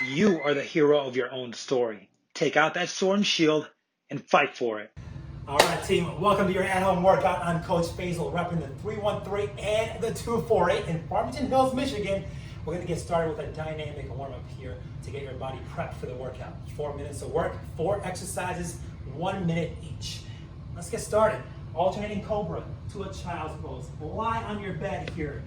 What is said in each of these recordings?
You are the hero of your own story. Take out that sword and shield and fight for it. All right, team, welcome to your at-home workout. I'm Coach Faisal, repping the 313 and the 248 in Farmington Hills, Michigan. We're going to get started with a dynamic warm-up here to get your body prepped for the workout. 4 minutes of work, 4 exercises, 1 minute each. Let's get started. Alternating cobra to a child's pose. Lie on your bed here,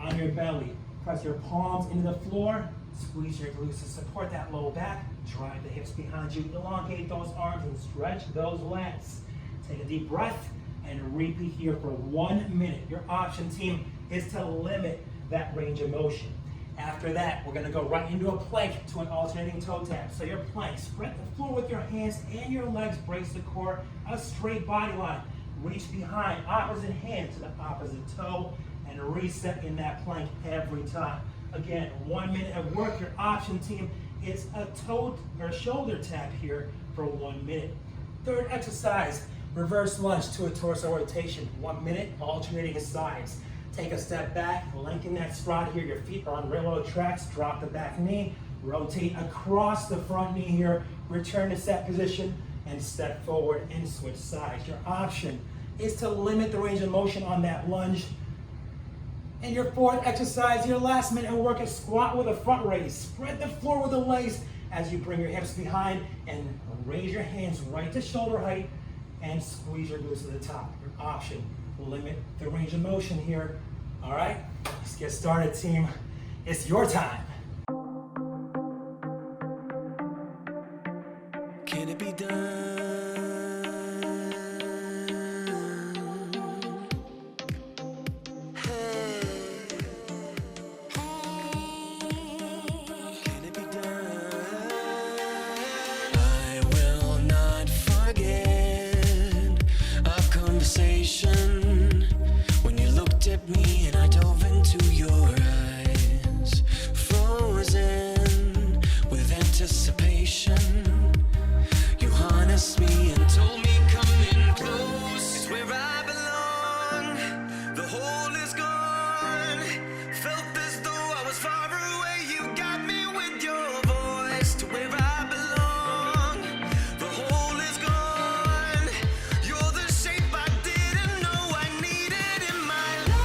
on your belly. Press your palms into the floor. Squeeze your glutes to support that low back. Drive the hips behind you. Elongate those arms and stretch those legs. Take a deep breath and repeat here for 1 minute. Your option, team, is to limit that range of motion. After that, we're going to go right into a plank to an alternating toe tap. So your plank, spread the floor with your hands and your legs. Brace the core, a straight body line. Reach behind, opposite hand to the opposite toe, and reset in that plank every time. Again, 1 minute of work. Your option, team, is a toe or shoulder tap here for 1 minute. Third exercise, reverse lunge to a torso rotation. 1 minute, alternating sides. Take a step back, lengthen that stride here. Your feet are on railroad tracks. Drop the back knee, rotate across the front knee here. Return to set position and step forward and switch sides. Your option is to limit the range of motion on that lunge. And your fourth exercise, your last minute of work, is squat with a front raise. Spread the floor with the legs as you bring your hips behind and raise your hands right to shoulder height and squeeze your glutes to the top. Your option, limit the range of motion here. All right, let's get started, team. It's your time. Can it be done? When you looked at me and I dove into your eyes, frozen with anticipation, you harnessed me and told me come in close. It's where I belong, the hole is gone. Felt as though I was far away. You got me with your voice to where I belong. The hole is gone. You're the shape I didn't know I needed in my life.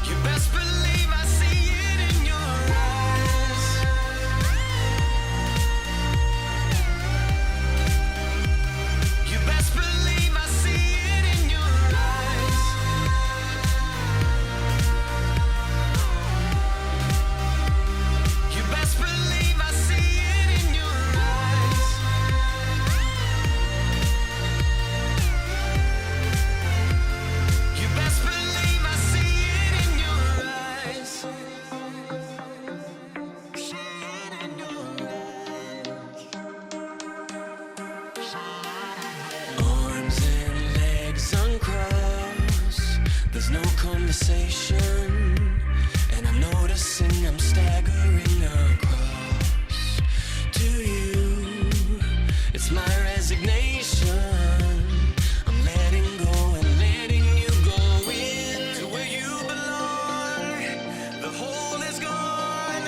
You best believe I see it in your eyes. You best believe I see it in your eyes. You best believe I see it in your eyes. You best believe I see it in your eyes. See it in your eyes. Arms and legs uncrossed. There's no conversation, and I'm noticing I'm staggering across to you. It's my resignation. I'm letting go and letting you go in to where you belong. The hole is gone.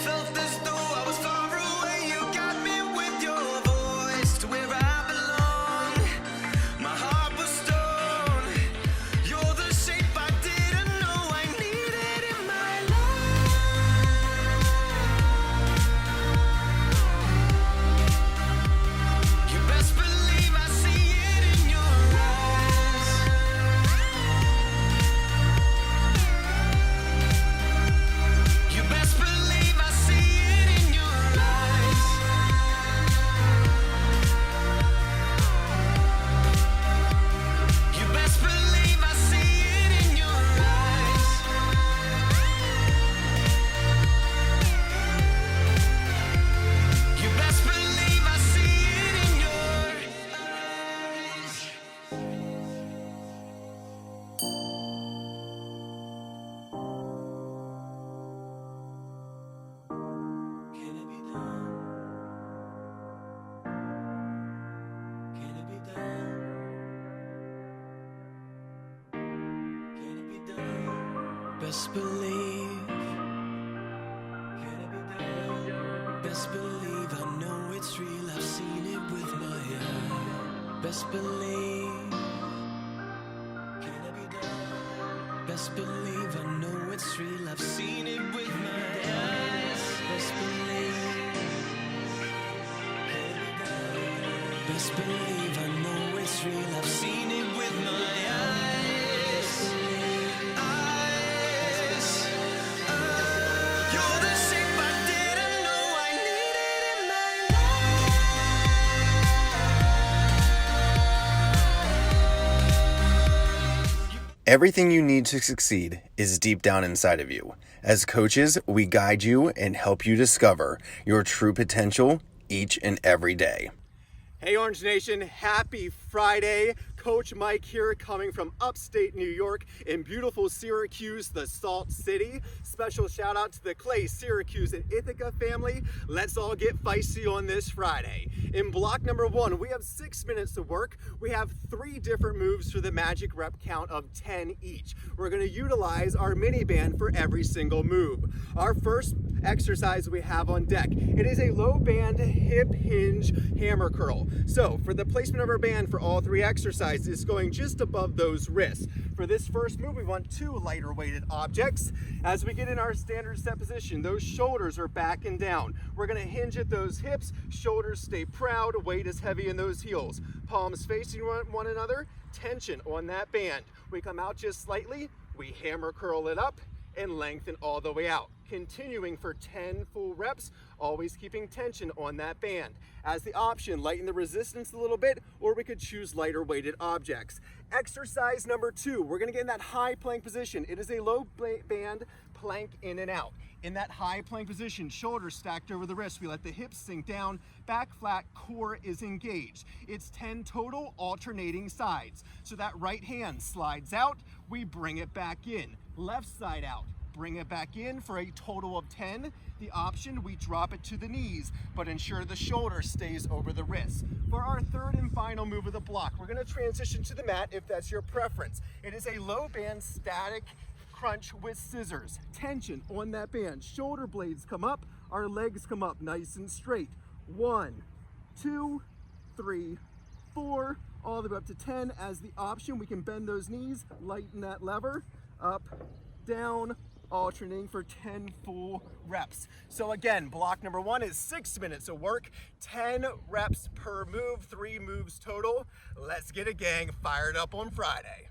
Felt as though I was far away. You got me with your voice to where I belong. My heart was stone. You're the shape I didn't best believe. Best believe I know it's real, I've seen it with my eyes. Best believe. Best believe I know it's real, I've seen it with my eyes. Best believe. Best believe I know it's real, I've seen it with my eyes. You're the shape I didn't know I needed in my life. Everything you need to succeed is deep down inside of you. As coaches, we guide you and help you discover your true potential each and every day. Hey Orange Nation, happy Friday. Coach Mike here, coming from upstate New York in beautiful Syracuse, the Salt City. Special shout out to the Clay, Syracuse, and Ithaca family. Let's all get feisty on this Friday. In block number 1, we have 6 minutes to work. We have 3 different moves for the magic rep count of 10 each. We're gonna utilize our mini band for every single move. Our first exercise we have on deck, it is a low band hip hinge hammer curl. So for the placement of our band for all 3 exercises, it's going just above those wrists. For this first move, we want 2 lighter weighted objects. As we get in our standard set position, those shoulders are back and down. We're gonna hinge at those hips, shoulders stay proud, weight is heavy in those heels. Palms facing one another, tension on that band. We come out just slightly, we hammer curl it up, and lengthen all the way out. Continuing for 10 full reps, always keeping tension on that band. As the option, lighten the resistance a little bit, or we could choose lighter weighted objects. Exercise number 2, we're gonna get in that high plank position. It is a low band plank in and out. In that high plank position, shoulders stacked over the wrist, we let the hips sink down, back flat, core is engaged. It's 10 total alternating sides. So that right hand slides out, we bring it back in. Left side out, bring it back in for a total of 10. The option, we drop it to the knees, but ensure the shoulder stays over the wrist. For our third and final move of the block, we're gonna transition to the mat if that's your preference. It is a low band static crunch with scissors. Tension on that band. Shoulder blades come up, our legs come up nice and straight. 1, 2, 3, 4, all the way up to 10. As the option, we can bend those knees, lighten that lever, up, down, alternating for 10 full reps. So again, block number 1 is 6 minutes of work, 10 reps per move, 3 moves total. Let's get a gang fired up on Friday.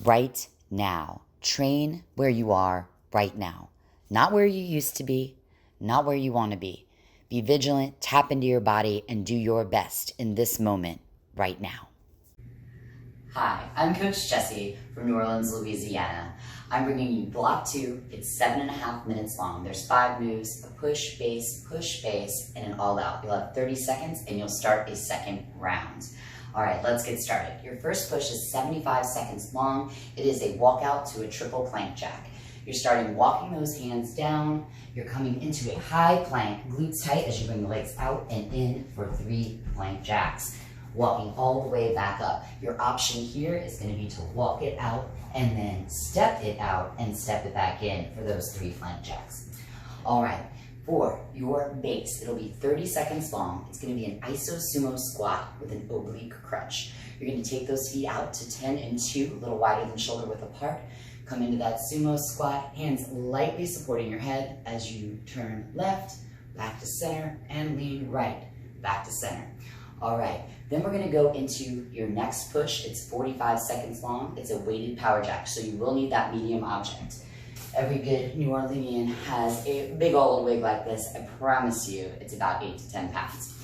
right now. Train where you are right now. Not where you used to be, not where you want to be. Be vigilant, tap into your body, and do your best in this moment right now. Hi, I'm Coach Jesse from New Orleans, Louisiana. I'm bringing you block 2. It's 7.5 minutes long. There's 5 moves, a push, base, and an all out. You'll have 30 seconds and you'll start a second round. All right, let's get started. Your first push is 75 seconds long. It is a walkout to a triple plank jack. You're starting walking those hands down. You're coming into a high plank, glutes tight as you bring the legs out and in for 3 plank jacks. Walking all the way back up. Your option here is going to be to walk it out and then step it out and step it back in for those 3 plank jacks. All right, for your base, it'll be 30 seconds long. It's going to be an iso sumo squat with an oblique crunch. You're going to take those feet out to 10 and 2, a little wider than shoulder width apart. Come into that sumo squat, hands lightly supporting your head as you turn left, back to center, and lean right, back to center. All right, then we're gonna go into your next push. It's 45 seconds long. It's a weighted power jack, so you will need that medium object. Every good New Orleanian has a big old wig like this. I promise you, it's about 8 to 10 pounds.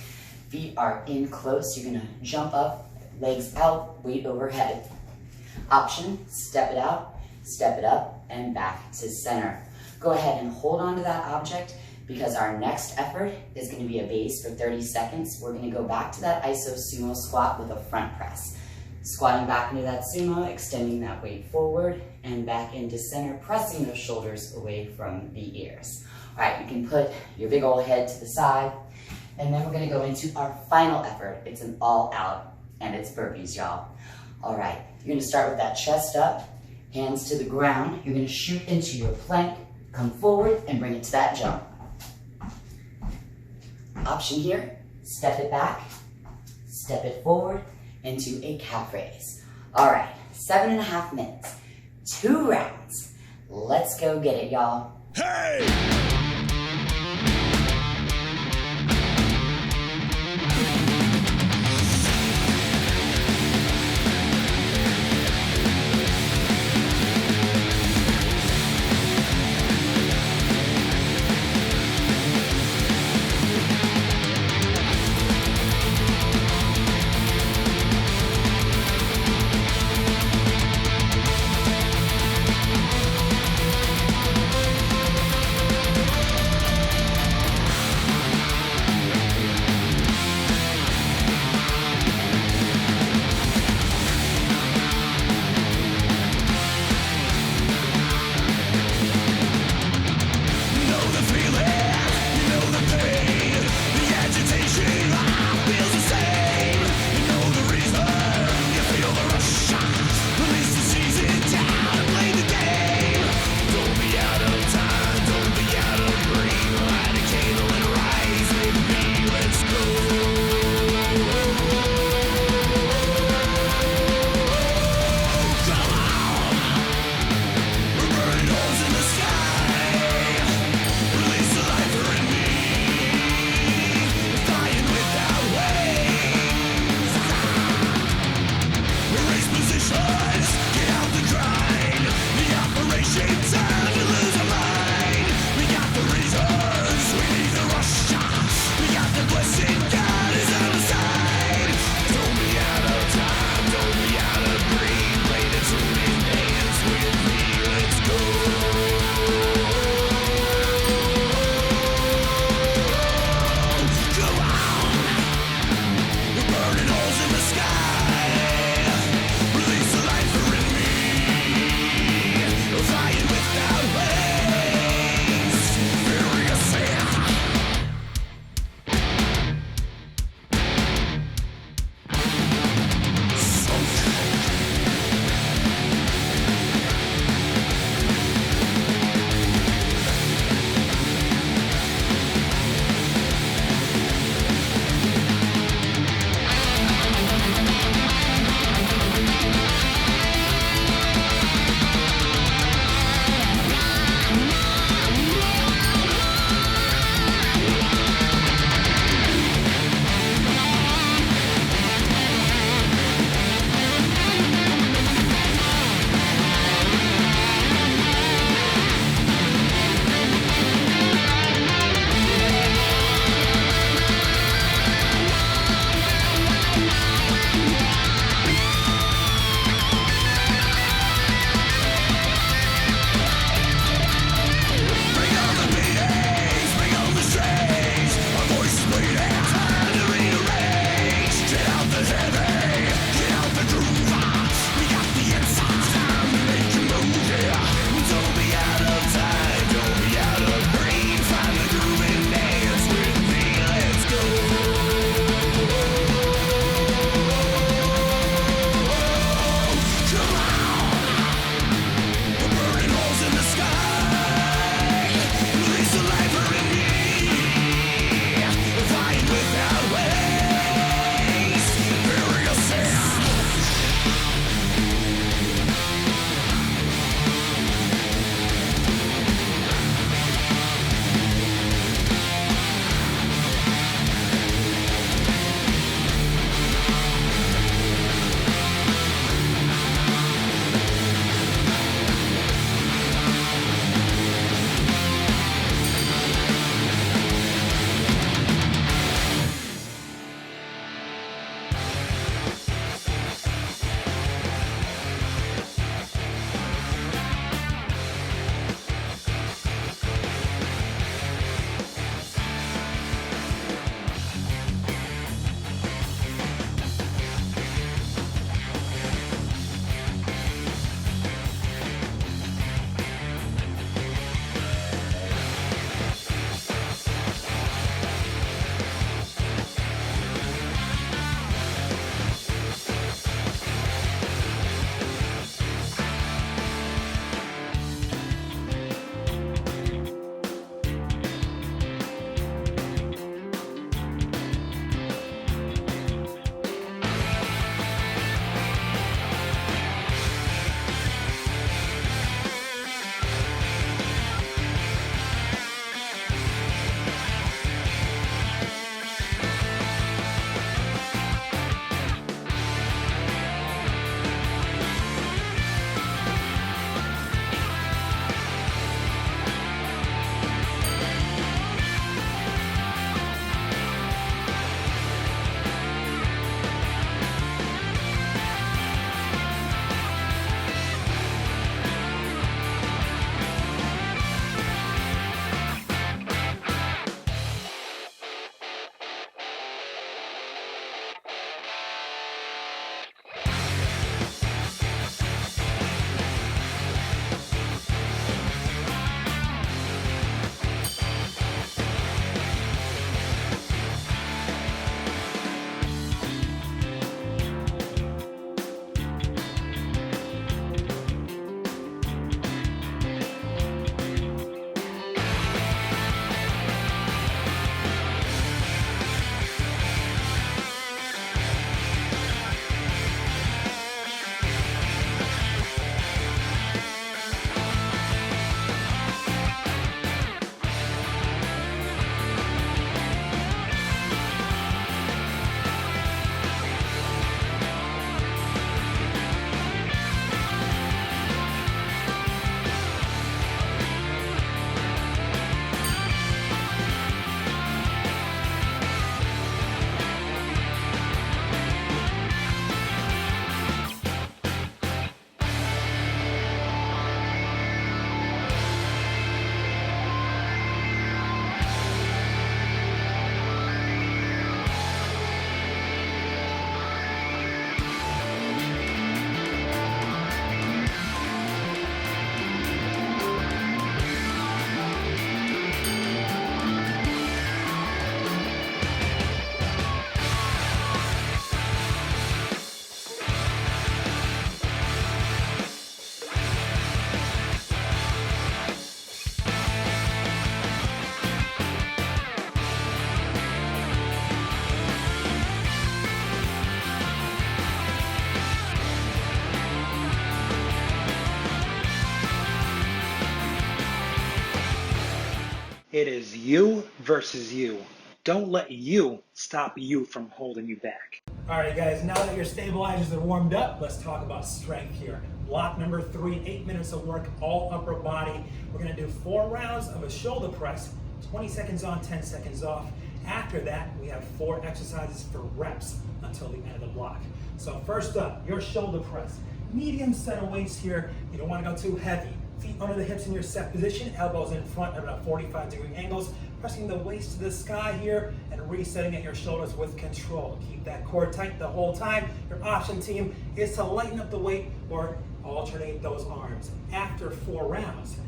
Feet are in close. You're gonna jump up, legs out, weight overhead. Option, step it out, step it up, and back to center. Go ahead and hold on to that object because our next effort is going to be a base for 30 seconds. We're going to go back to that iso sumo squat with a front press. Squatting back into that sumo, extending that weight forward and back into center, pressing those shoulders away from the ears. All right, you can put your big old head to the side, and then we're going to go into our final effort. It's an all out, and it's burpees, y'all. All right, you're going to start with that chest up, hands to the ground. You're going to shoot into your plank, come forward, and bring it to that jump. Option here, step it back, step it forward into a calf raise. All right, 7.5 minutes, 2 rounds. Let's go get it, y'all. Hey! It is you versus you. Don't let you stop you from holding you back. All right, guys, now that your stabilizers are warmed up, let's talk about strength here. Block number 3, 8 minutes of work, all upper body. We're gonna do 4 rounds of a shoulder press, 20 seconds on, 10 seconds off. After that, we have 4 exercises for reps until the end of the block. So first up, your shoulder press. Medium set of weights here. You don't wanna go too heavy. Feet under the hips in your set position, elbows in front at about 45-degree angles, pressing the waist to the sky here and resetting at your shoulders with control. Keep that core tight the whole time. Your option, team, is to lighten up the weight or alternate those arms. After 4 rounds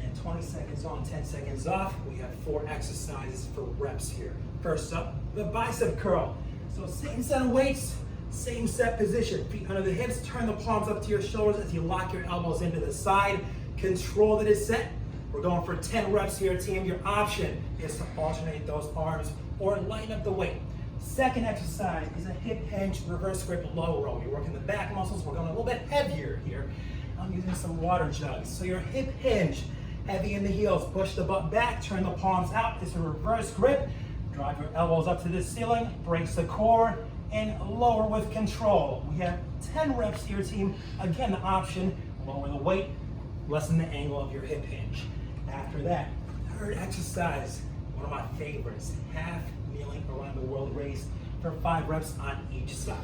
and 20 seconds on, 10 seconds off, we have 4 exercises for reps here. First up, the bicep curl. So same set of weights, same set position. Feet under the hips, turn the palms up to your shoulders as you lock your elbows into the side. Control the descent. We're going for 10 reps here, team. Your option is to alternate those arms or lighten up the weight. Second exercise is a hip hinge reverse grip low row. You're working the back muscles. We're going a little bit heavier here. I'm using some water jugs. So your hip hinge, heavy in the heels. Push the butt back, turn the palms out. It's a reverse grip. Drive your elbows up to the ceiling, brace the core, and lower with control. We have 10 reps here, team. Again, the option, lower the weight, lessen the angle of your hip hinge. After that, third exercise, one of my favorites, half kneeling around the world race for 5 reps on each side.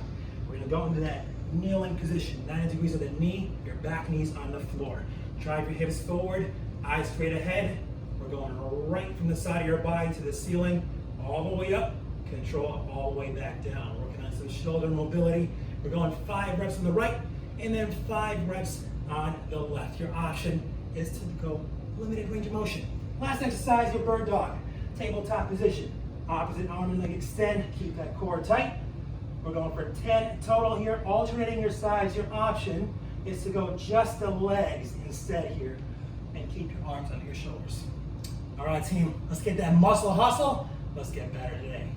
We're gonna go into that kneeling position, 90 degrees of the knee, your back knee's on the floor. Drive your hips forward, eyes straight ahead. We're going right from the side of your body to the ceiling, all the way up, control all the way back down. Working on some shoulder mobility. We're going 5 reps on the right, and then 5 reps on the left. Your option is to go limited range of motion. Last exercise, your bird dog. Tabletop position. Opposite arm and leg extend. Keep that core tight. We're going for 10 total here. Alternating your sides. Your option is to go just the legs instead here and keep your arms under your shoulders. All right, team, let's get that muscle hustle. Let's get better today.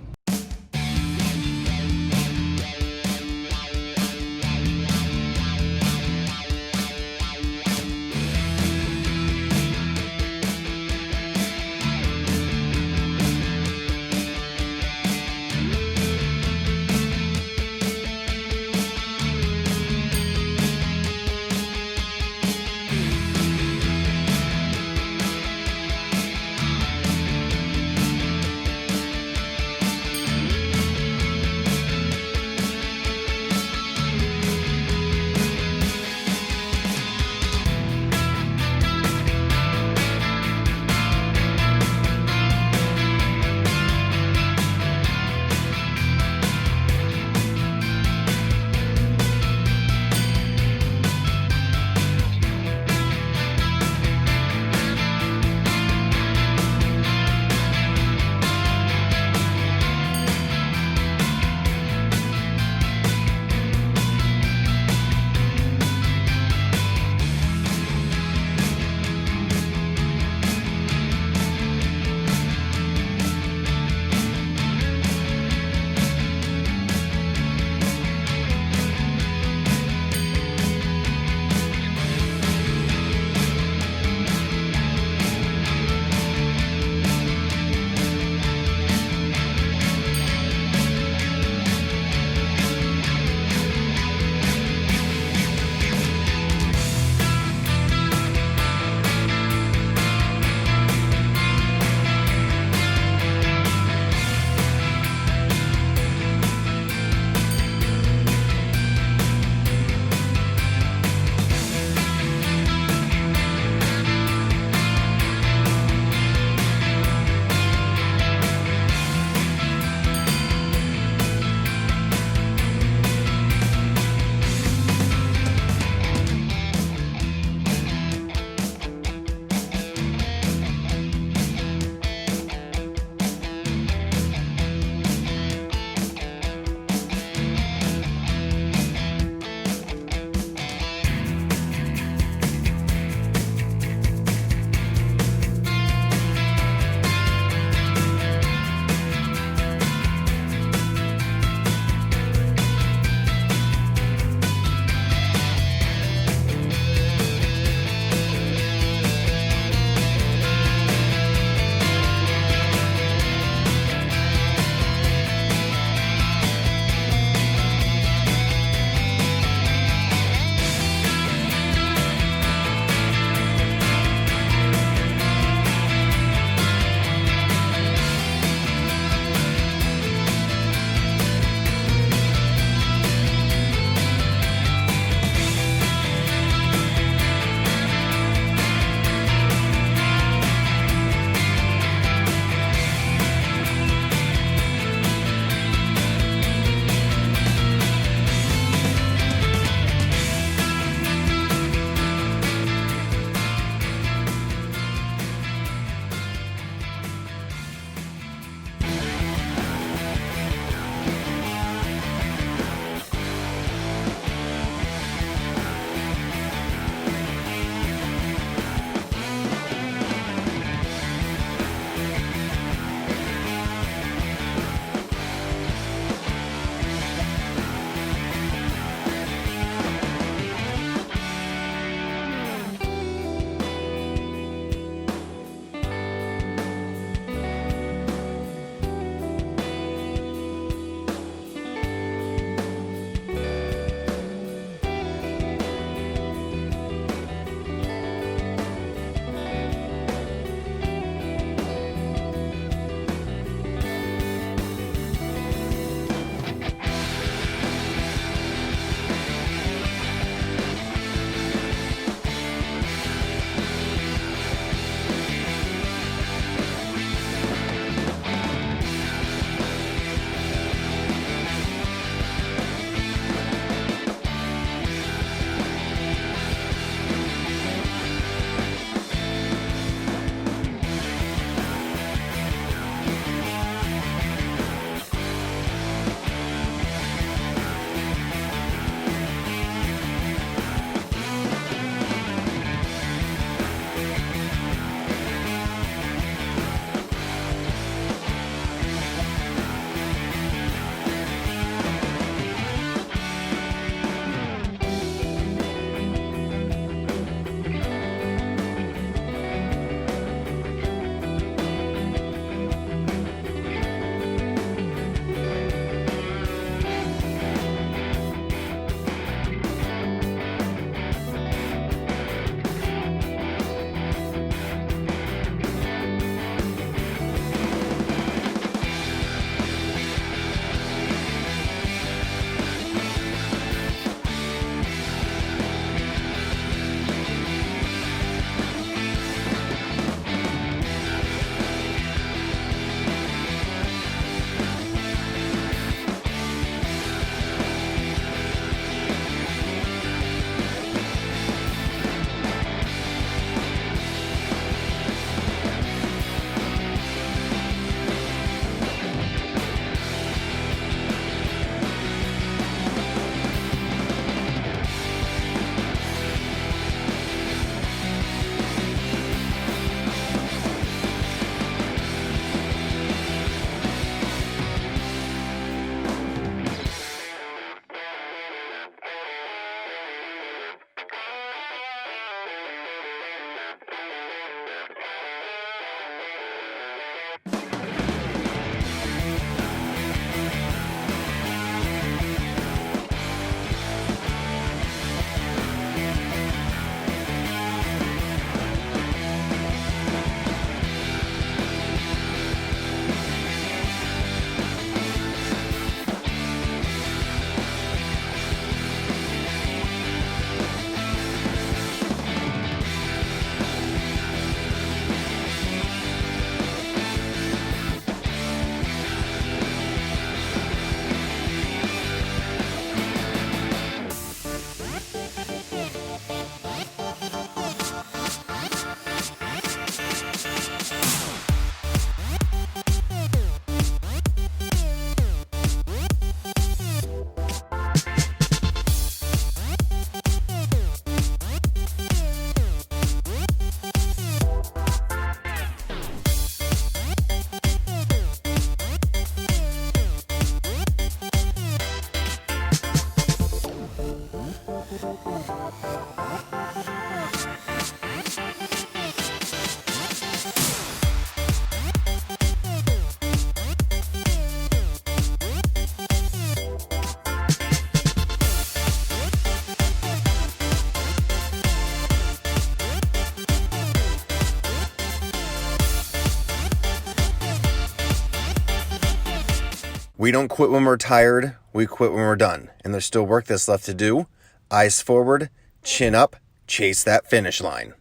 We don't quit when we're tired, we quit when we're done. And there's still work that's left to do. Eyes forward, chin up, chase that finish line.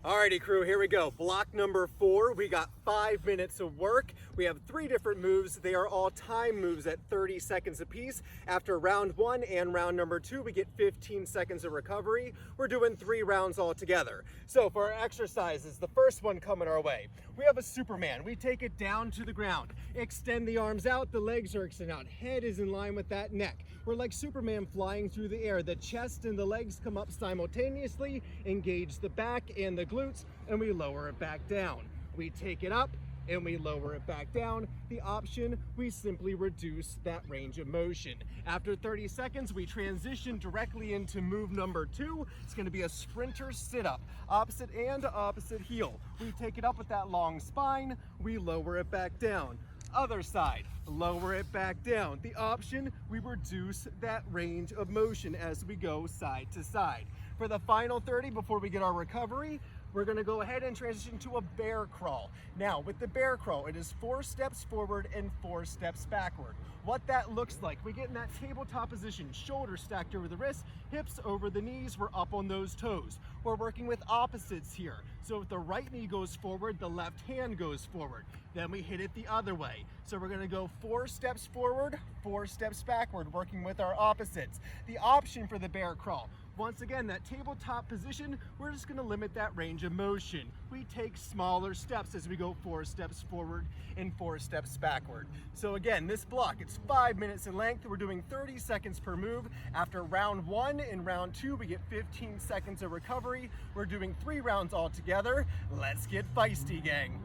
Alrighty crew, here we go. Block number 4, we got 5 minutes of work. We have 3 different moves. They are all time moves at 30 seconds apiece. After round 1 and round number 2, we get 15 seconds of recovery. We're doing 3 rounds all together. So for our exercises, the first one coming our way, we have a Superman. We take it down to the ground. Extend the arms out, the legs are extended out. Head is in line with that neck. We're like Superman flying through the air. The chest and the legs come up simultaneously, engage the back and the glutes, and we lower it back down. We take it up and we lower it back down. The option, we simply reduce that range of motion. After 30 seconds, we transition directly into move number 2. It's gonna be a sprinter sit-up, opposite and opposite heel. We take it up with that long spine, we lower it back down. Other side, lower it back down. The option, we reduce that range of motion as we go side to side. For the final 30 before we get our recovery, we're gonna go ahead and transition to a bear crawl. Now, with the bear crawl, it is 4 steps forward and 4 steps backward. What that looks like, we get in that tabletop position, shoulders stacked over the wrists, hips over the knees, we're up on those toes. We're working with opposites here. So if the right knee goes forward, the left hand goes forward. Then we hit it the other way. So we're gonna go 4 steps forward, 4 steps backward, working with our opposites. The option for the bear crawl, once again, that tabletop position, we're just gonna limit that range of motion. We take smaller steps as we go 4 steps forward and 4 steps backward. So again, this block, it's 5 minutes in length. We're doing 30 seconds per move. After round 1 and round 2, we get 15 seconds of recovery. We're doing 3 rounds all together. Let's get feisty, gang.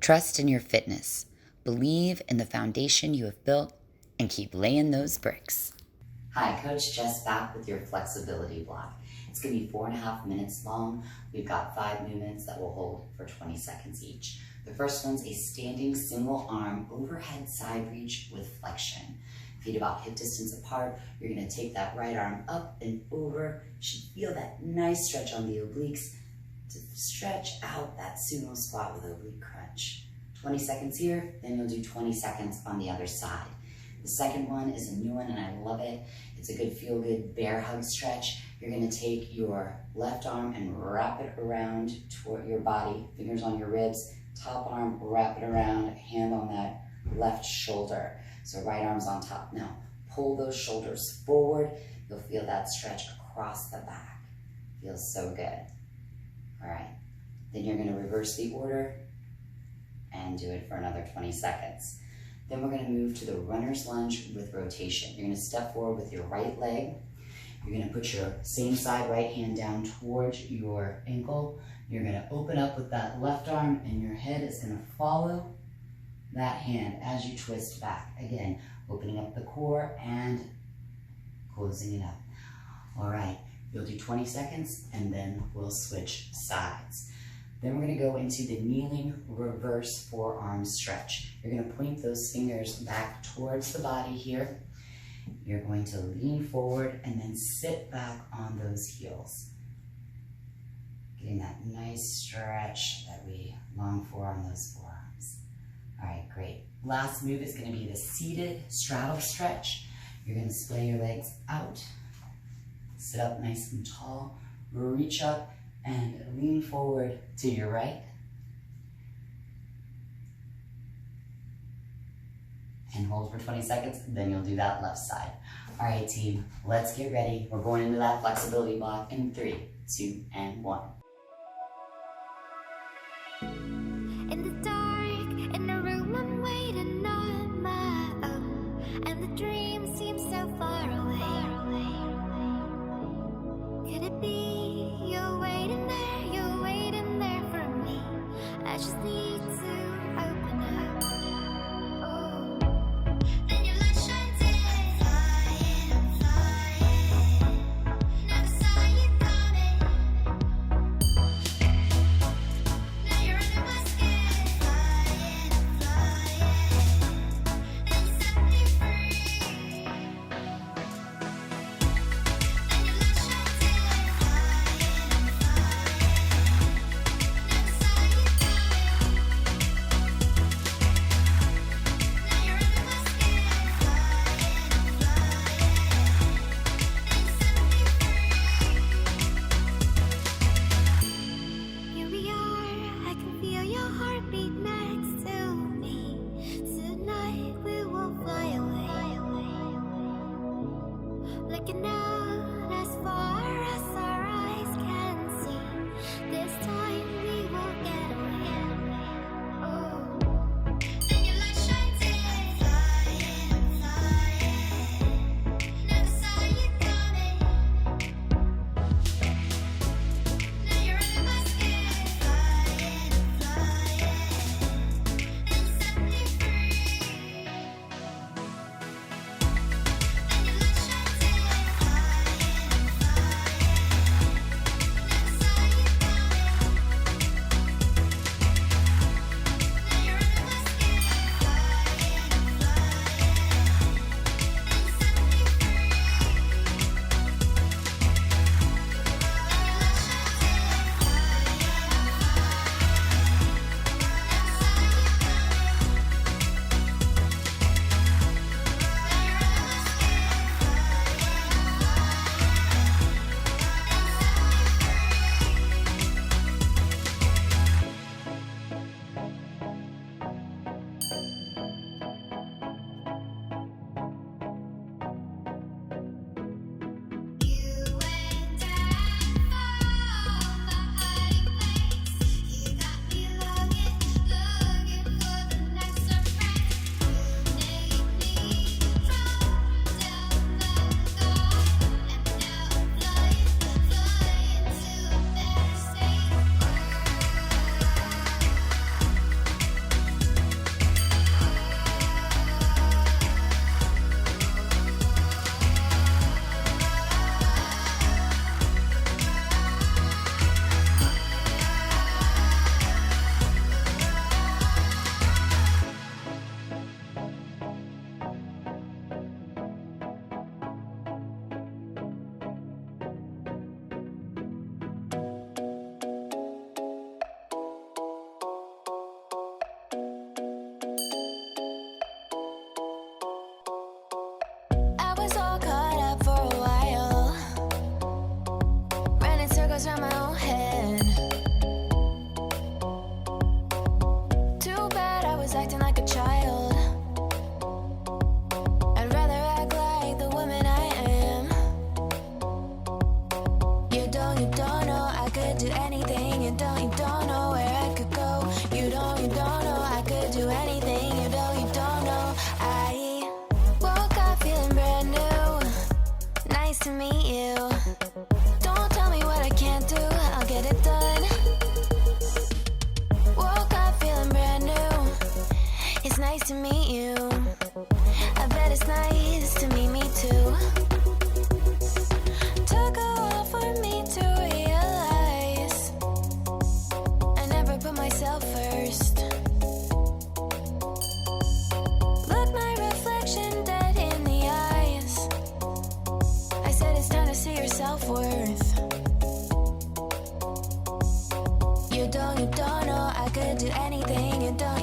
Trust in your fitness. Believe in the foundation you have built and keep laying those bricks. Hi, Coach Jess back with your flexibility block. It's going to be 4.5 minutes long. We've got 5 movements that will hold for 20 seconds each. The first one's a standing single arm overhead side reach with flexion. Feet about hip distance apart. You're going to take that right arm up and over. You should feel that nice stretch on the obliques to stretch out that sumo squat with oblique crunch. 20 seconds here, then you'll do 20 seconds on the other side. The second one is a new one and I love it. It's a good feel-good bear hug stretch. You're going to take your left arm and wrap it around toward your body, fingers on your ribs, top arm, wrap it around, hand on that left shoulder. So right arm's on top. Now pull those shoulders forward. You'll feel that stretch across the back. Feels so good. All right, then you're going to reverse the order and do it for another 20 seconds. Then we're going to move to the runner's lunge with rotation. You're going to step forward with your right leg. You're going to put your same side right hand down towards your ankle. You're going to open up with that left arm and your head is going to follow that hand as you twist back. Again, opening up the core and closing it up. All right, you'll do 20 seconds and then we'll switch sides. Then we're going to go into the kneeling reverse forearm stretch. You're going to point those fingers back towards the body here. You're going to lean forward and then sit back on those heels. Getting that nice stretch that we long for on those forearms. All right, great. Last move is going to be the seated straddle stretch. You're going to splay your legs out, sit up nice and tall, reach up and lean forward to your right. And hold for 20 seconds, then you'll do that left side. All right, team, let's get ready. We're going into that flexibility block in 3, 2, and 1. In the dark, in a room, I'm waiting on my own, and the dream seems so far away. Could it be you're waiting there for me? I just need to open up. Oh, then your light shines in, flying, I'm flying. Never saw you coming. Now you're under my skin, flying, I'm flying. Then you set me free. Then your light shines in, flying, I'm flying. Never saw you coming. to meet you. Don't tell me what I can't do, I'll get it done. Woke up feeling brand new. It's nice to meet you. I bet it's nice to meet me too. Took a while for me to realize I never put myself first. Look my reflection dead in the eyes. I said it's time to see your self-worth. You don't know I could do anything. You don't